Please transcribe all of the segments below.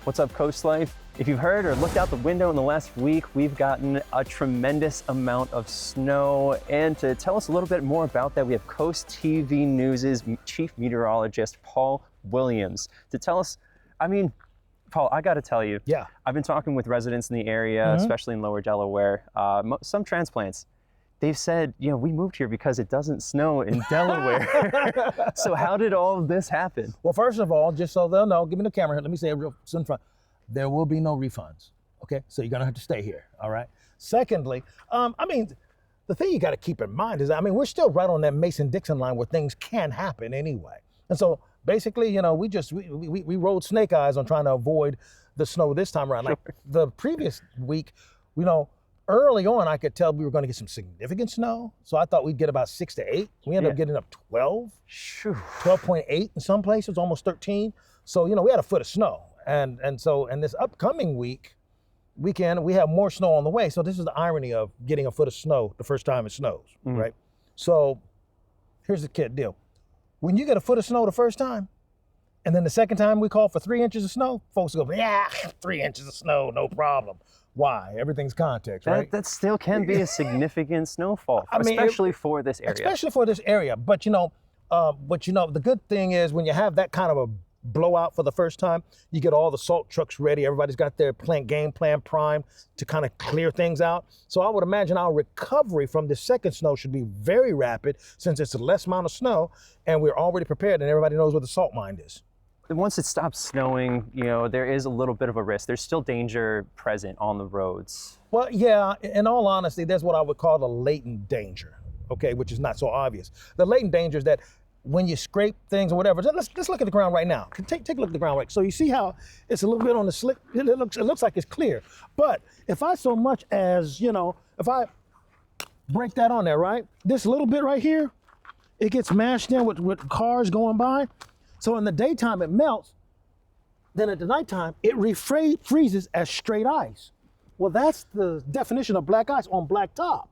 What's up, CoastLife? If you've heard or looked out the window in the last week, we've gotten a tremendous amount of snow. And to tell us a little bit more about that, we have Coast TV News' chief meteorologist, Paul Williams, to tell us, Paul, I got to tell you, I've been talking with residents in the area, especially in Lower Delaware, some transplants. They've said, we moved here because it doesn't snow in Delaware. So how did all of this happen? Well, first of all, just so they'll know, give me the camera here. Let me say it real in front. There will be no refunds. Okay, so you're gonna have to stay here. All right. Secondly, the thing you got to keep in mind is, we're still right on that Mason-Dixon line where things can happen anyway. And so basically, we rode snake eyes on trying to avoid the snow this time around. Sure. Like the previous week, early on, I could tell we were going to get some significant snow. So I thought we'd get about 6 to 8. We ended up getting up 12, 12.8 in some places, almost 13. So, we had a foot of snow. And this upcoming weekend, we have more snow on the way. So this is the irony of getting a foot of snow the first time it snows, right? So here's the deal. When you get a foot of snow the first time, and then the second time we call for 3 inches of snow, folks go, 3 inches of snow, no problem. Why? Everything's context, right? That still can be a significant snowfall, especially for this area. Especially for this area. But the good thing is when you have that kind of a blowout for the first time, you get all the salt trucks ready. Everybody's got their game plan primed to kind of clear things out. So I would imagine our recovery from the second snow should be very rapid since it's a less amount of snow and we're already prepared and everybody knows where the salt mine is. Once it stops snowing, there is a little bit of a risk. There's still danger present on the roads. Well, yeah, in all honesty, there's what I would call the latent danger, okay, which is not so obvious. The latent danger is that when you scrape things or whatever, let's look at the ground right now. Take a look at the ground right. So you see how it's a little bit on the slick, it looks like it's clear. But if I so much as, if I break that on there, right, this little bit right here, it gets mashed in with cars going by. So in the daytime, it melts. Then at the nighttime, it freezes as straight ice. Well, that's the definition of black ice on black top.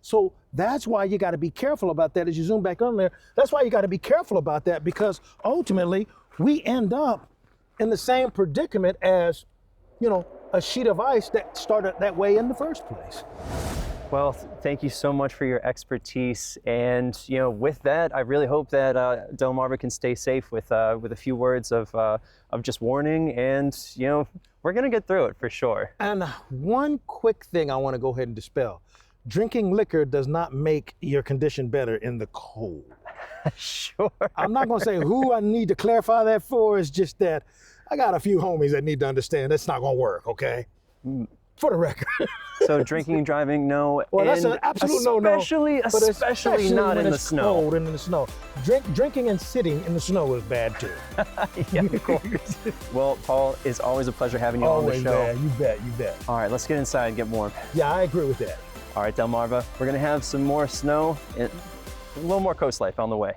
So that's why you got to be careful about that as you zoom back on there. That's why you got to be careful about that because ultimately we end up in the same predicament as, a sheet of ice that started that way in the first place. Well, thank you so much for your expertise. And, with that, I really hope that Delmarva can stay safe with a few words of just warning. And, we're going to get through it for sure. And one quick thing I want to go ahead and dispel. Drinking liquor does not make your condition better in the cold. Sure. I'm not going to say who I need to clarify that for. It's just that I got a few homies that need to understand that's not going to work, okay? For the record. So drinking and driving, no. Well, that's an absolute no-no. Especially not in the snow. Cold and in the snow. Drinking and sitting in the snow is bad too. Yeah, of course. Well, Paul, it's always a pleasure having you on the show. Man. You bet. All right, let's get inside and get warm. Yeah, I agree with that. All right, Delmarva, we're going to have some more snow and a little more coast life on the way.